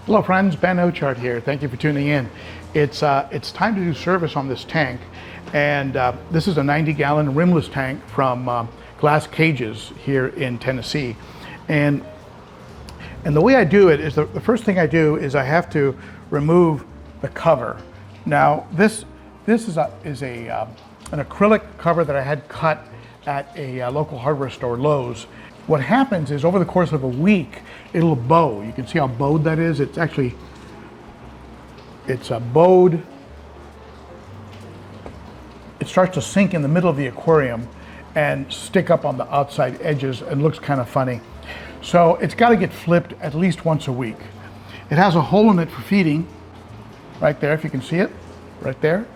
Hello friends, Ben Ochart here. Thank you for tuning in. It's time to do service on this tank, and this is a 90-gallon rimless tank from Glass Cages here in Tennessee. And the way I do it is the first thing I do is I have to remove the cover. Now this is an acrylic cover that I had cut at a local hardware store, Lowe's. What happens is over the course of a week, it'll bow. You can see how bowed that is. It's bowed. It starts to sink in the middle of the aquarium and stick up on the outside edges and looks kind of funny. So it's got to get flipped at least once a week. It has a hole in it for feeding, right there, if you can see it, right there.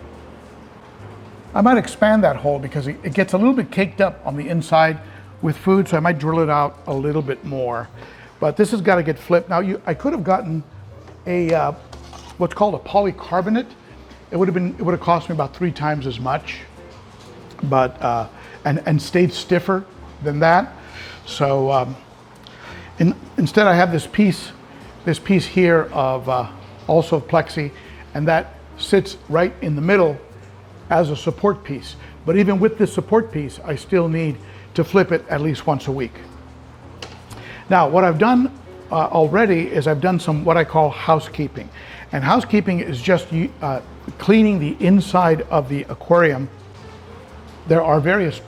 I might expand that hole because it gets a little bit caked up on the inside with food, so I might drill it out a little bit more. But this has got to get flipped. Now, I could have gotten a what's called a polycarbonate. It would have cost me about 3 times as much, but and stayed stiffer than that. So instead, I have this piece here of also plexi, and that sits right in the middle as a support piece. But even with this support piece, I still need to flip it at least once a week. Now, what I've done already is I've done some what I call housekeeping. And housekeeping is just cleaning the inside of the aquarium. There are various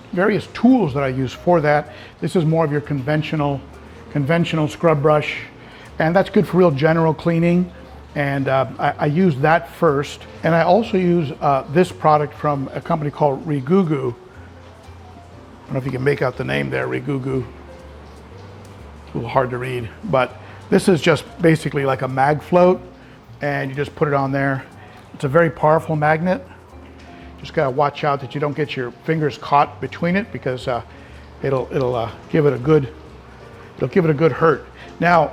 tools that I use for that. This is more of your conventional scrub brush, and that's good for real general cleaning. And I use that first. And I also use this product from a company called Rigugu. I don't know if you can make out the name there, Rigugu. It's a little hard to read, but this is just basically like a mag float, and you just put it on there. It's a very powerful magnet. Just gotta watch out that you don't get your fingers caught between it, because it'll give it a good hurt. Now,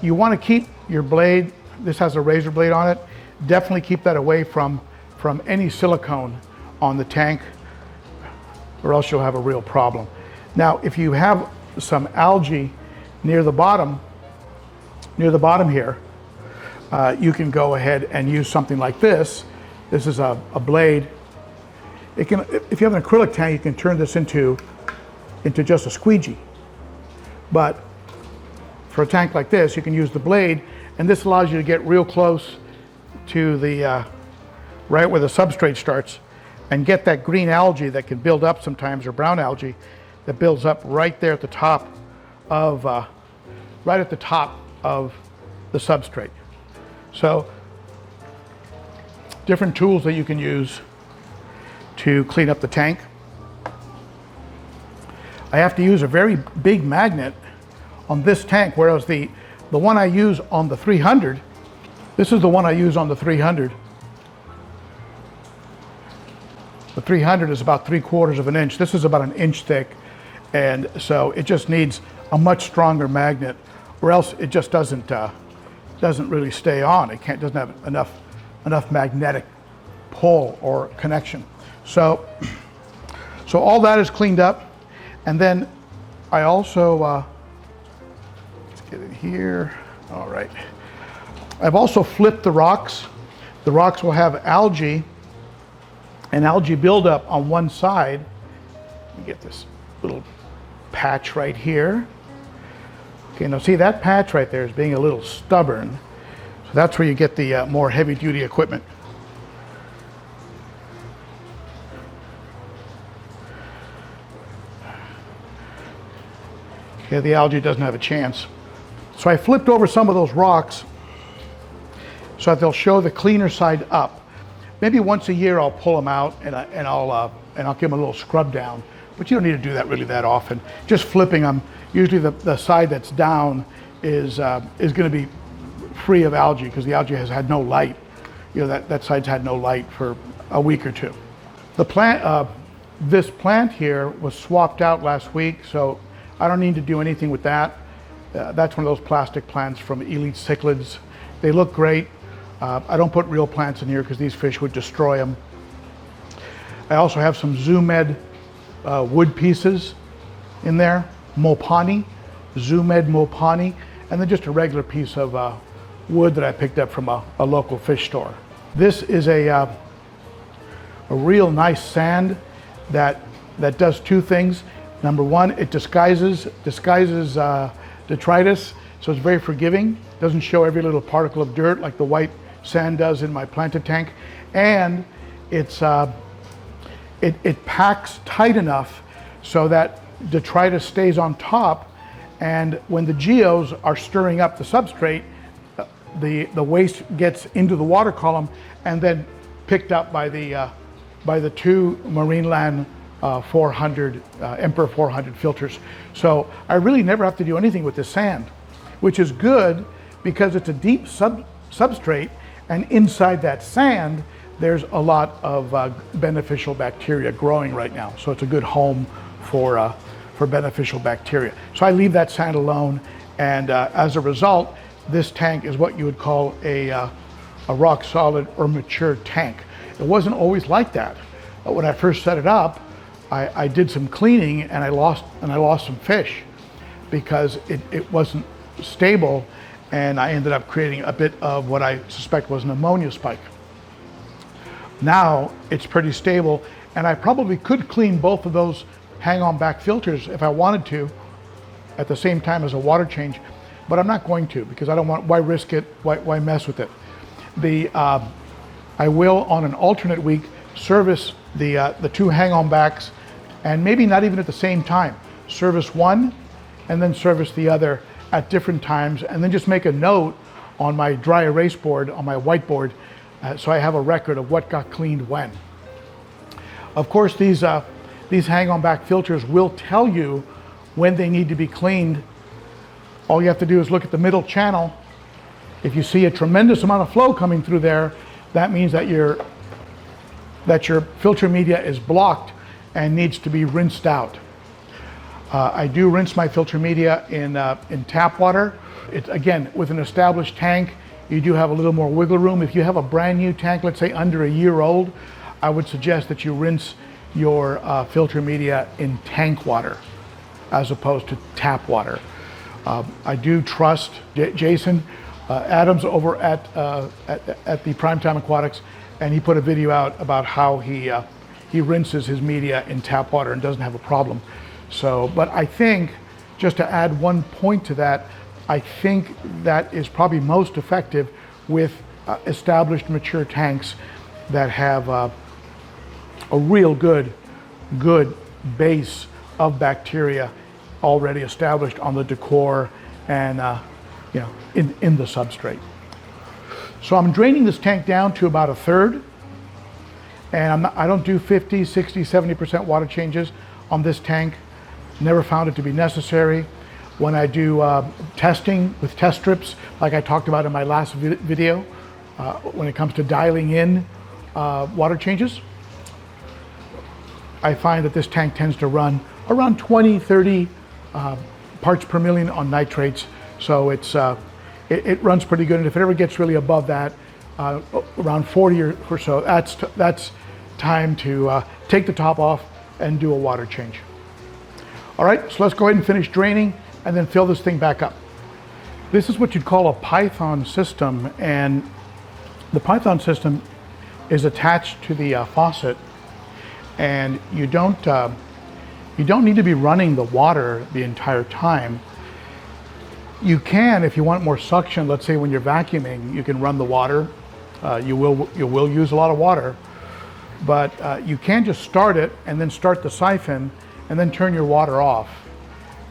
you want to keep your blade. This has a razor blade on it. Definitely keep that away from any silicone on the tank, or else you'll have a real problem. Now, if you have some algae near the bottom here, you can go ahead and use something like this. This is a blade. If you have an acrylic tank, you can turn this into just a squeegee. But for a tank like this, you can use the blade, and this allows you to get real close to the right where the substrate starts, and get that green algae that can build up sometimes, or brown algae that builds up right there at the top of the substrate. So different tools that you can use to clean up the tank. I have to use a very big magnet on this tank, whereas the one I use on the 300, this is the one I use on the 300. The 300 is about 3/4 of an inch. This is about 1 inch thick, and so it just needs a much stronger magnet, or else it just doesn't really stay on. It doesn't have enough magnetic pull or connection. So all that is cleaned up, and then I also let's get in here. All right. I've also flipped the rocks. The rocks will have algae and algae buildup on one side. Let me get this little patch right here. Okay, now see that patch right there is being a little stubborn. So that's where you get the more heavy duty equipment. Okay, the algae doesn't have a chance. So I flipped over some of those rocks so that they'll show the cleaner side up. Maybe once a year I'll pull them out and I'll give them a little scrub down, but you don't need to do that really that often. Just flipping them, usually the side that's down is going to be free of algae, because the algae has had no light. You know, that side's had no light for a week or two. The plant, this plant here was swapped out last week, so I don't need to do anything with that. That's one of those plastic plants from Elite Cichlids. They look great. I don't put real plants in here because these fish would destroy them. I also have some Zoomed wood pieces in there, Mopani, Zoomed Mopani, and then just a regular piece of wood that I picked up from a local fish store. This is a real nice sand that does two things. Number one, it disguises detritus, so it's very forgiving. Doesn't show every little particle of dirt like the white sand does in my planted tank, and it packs tight enough so that detritus stays on top, and when the geos are stirring up the substrate, the waste gets into the water column and then picked up by the two Marineland 400 Emperor 400 filters. So I really never have to do anything with this sand, which is good because it's a deep substrate, and inside that sand there's a lot of beneficial bacteria growing right now. So it's a good home for beneficial bacteria. So I leave that sand alone, and as a result, this tank is what you would call a rock solid or mature tank. It wasn't always like that. When I first set it up, I did some cleaning and I lost some fish because it wasn't stable, and I ended up creating a bit of what I suspect was an ammonia spike. Now it's pretty stable, and I probably could clean both of those hang-on back filters if I wanted to at the same time as a water change, but I'm not going to because I don't want, why risk it, why mess with it. I will on an alternate week service the two hang-on backs, and maybe not even at the same time. Service one and then service the other at different times, and then just make a note on my dry erase board, on my whiteboard, so I have a record of what got cleaned when. Of course, these hang-on back filters will tell you when they need to be cleaned. All you have to do is look at the middle channel. If you see a tremendous amount of flow coming through there, that means that your filter media is blocked and needs to be rinsed out. I do rinse my filter media in tap water. It's, again, with an established tank, you do have a little more wiggle room. If you have a brand new tank, let's say under a year old, I would suggest that you rinse your filter media in tank water as opposed to tap water. I do trust Jason Adams over at the Primetime Aquatics, and he put a video out about how he rinses his media in tap water and doesn't have a problem. So, but I think, just to add one point to that, I think that is probably most effective with established mature tanks that have a real good base of bacteria already established on the decor and in the substrate. So I'm draining this tank down to about a third, and I don't do 50, 60, 70% water changes on this tank. Never found it to be necessary. When I do testing with test strips, like I talked about in my last video, when it comes to dialing in water changes, I find that this tank tends to run around 20, 30 parts per million on nitrates. So it runs pretty good, and if it ever gets really above that, around 40 or so, that's time to take the top off and do a water change. All right, so let's go ahead and finish draining and then fill this thing back up. This is what you'd call a Python system, and the Python system is attached to the faucet, and you don't need to be running the water the entire time. You can, if you want more suction, let's say when you're vacuuming, you can run the water. You will use a lot of water, but you can just start it and then start the siphon and then turn your water off,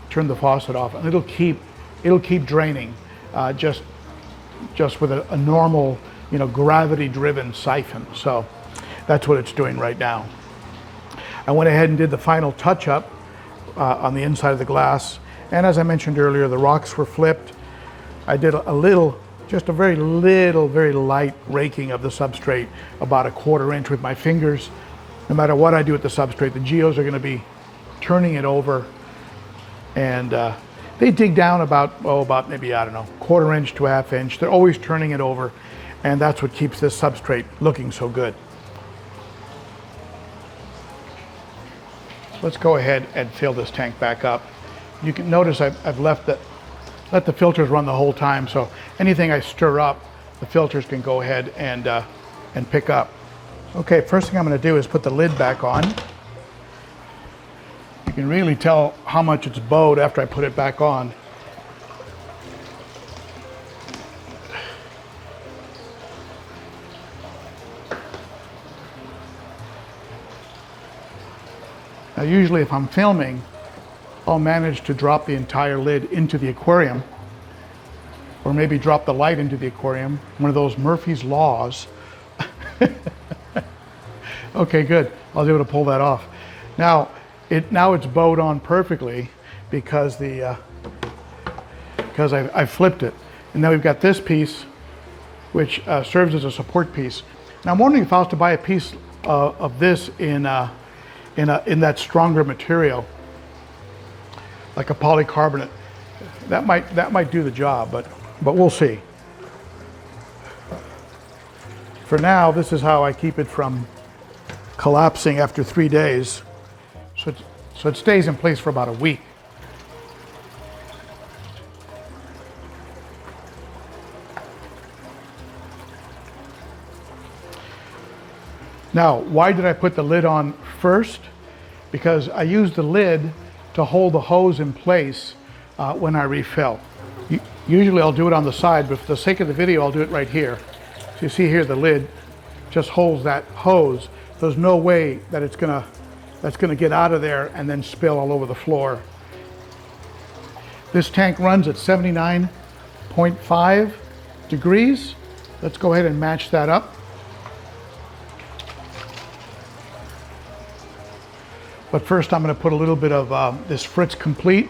turn the faucet off, and it'll keep draining just with a normal, gravity-driven siphon. So that's what it's doing right now. I went ahead and did the final touch-up on the inside of the glass, and as I mentioned earlier, the rocks were flipped. I did just a very light raking of the substrate, about a 1/4 inch with my fingers. No matter what I do with the substrate, the geos are going to be turning it over, and they dig down about maybe, I don't know, 1/4 inch to 1/2 inch. They're always turning it over, and that's what keeps this substrate looking so good. Let's go ahead and fill this tank back up. You can notice I've left let the filters run the whole time. So anything I stir up, the filters can go ahead and pick up. Okay, first thing I'm going to do is put the lid back on. You can really tell how much it's bowed after I put it back on. Now usually if I'm filming, I'll manage to drop the entire lid into the aquarium, or maybe drop the light into the aquarium, one of those Murphy's Laws. Okay, good. I was able to pull that off. Now it's bowed on perfectly because I flipped it. And now we've got this piece, which serves as a support piece. Now I'm wondering if I was to buy a piece of this in that stronger material, like a polycarbonate, that might do the job, but we'll see. For now, this is how I keep it from collapsing after 3 days. So it stays in place for about a week. Now, why did I put the lid on first? Because I use the lid to hold the hose in place when I refill. Usually I'll do it on the side, but for the sake of the video, I'll do it right here. So you see here, the lid just holds that hose. There's no way that that's gonna get out of there and then spill all over the floor. This tank runs at 79.5 degrees. Let's go ahead and match that up. But first I'm going to put a little bit of this Fritz Complete.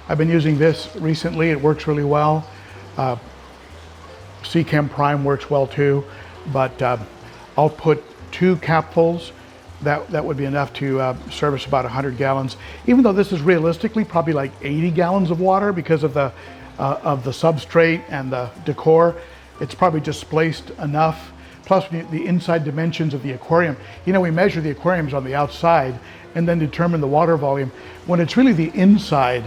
I've been using this recently. It works really well. Chem Prime works well too. But I'll put 2 capfuls. That would be enough to service about 100 gallons. Even though this is realistically probably like 80 gallons of water because of the substrate and the decor, it's probably displaced enough. Plus the inside dimensions of the aquarium. You know, we measure the aquariums on the outside and then determine the water volume, when it's really the inside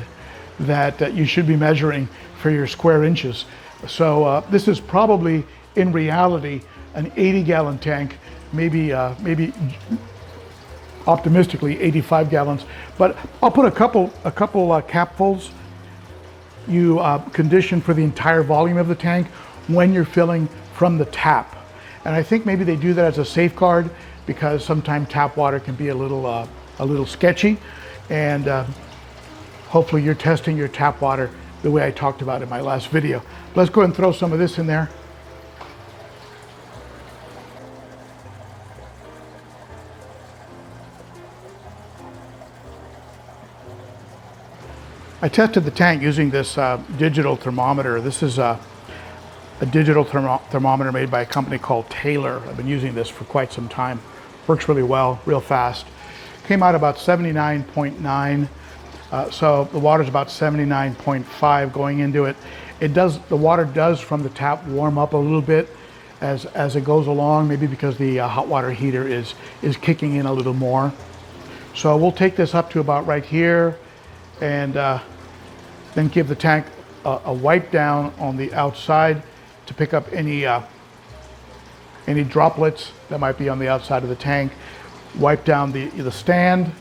that you should be measuring for your square inches. So this is probably, in reality, an 80-gallon tank, maybe optimistically 85 gallons. But I'll put a couple capfuls. You condition for the entire volume of the tank when you're filling from the tap. And I think maybe they do that as a safeguard because sometimes tap water can be a little sketchy. And hopefully you're testing your tap water the way I talked about in my last video. Let's go ahead and throw some of this in there. I tested the tank using this digital thermometer. This is a digital thermometer made by a company called Taylor. I've been using this for quite some time. Works really well, real fast. Came out about 79.9. So the water's about 79.5 going into it. The water does from the tap warm up a little bit as it goes along, maybe because the hot water heater is kicking in a little more. So we'll take this up to about right here and then give the tank a wipe down on the outside to pick up any droplets that might be on the outside of the tank. Wipe down the stand,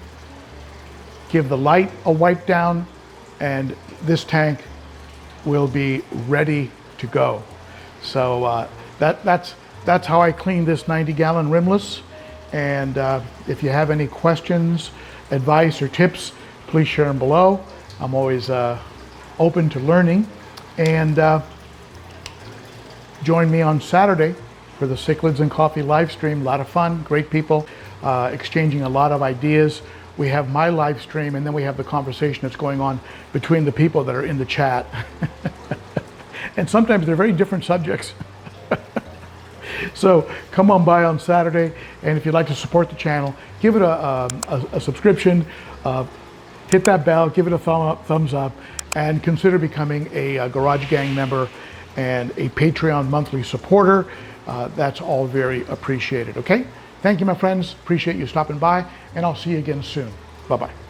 give the light a wipe down, and this tank will be ready to go. So that's how I clean this 90-gallon Rimless. And if you have any questions, advice, or tips, please share them below. I'm always open to learning. And join me on Saturday for the Cichlids Coffee live stream. A lot of fun, great people, exchanging a lot of ideas. We have my live stream, and then we have the conversation that's going on between the people that are in the chat. And sometimes they're very different subjects. So come on by on Saturday, and if you'd like to support the channel, give it a subscription, hit that bell, give it a thumbs up, and consider becoming a Garage Gang member and a Patreon monthly supporter. That's all very appreciated, okay? Thank you, my friends. Appreciate you stopping by, and I'll see you again soon. Bye-bye.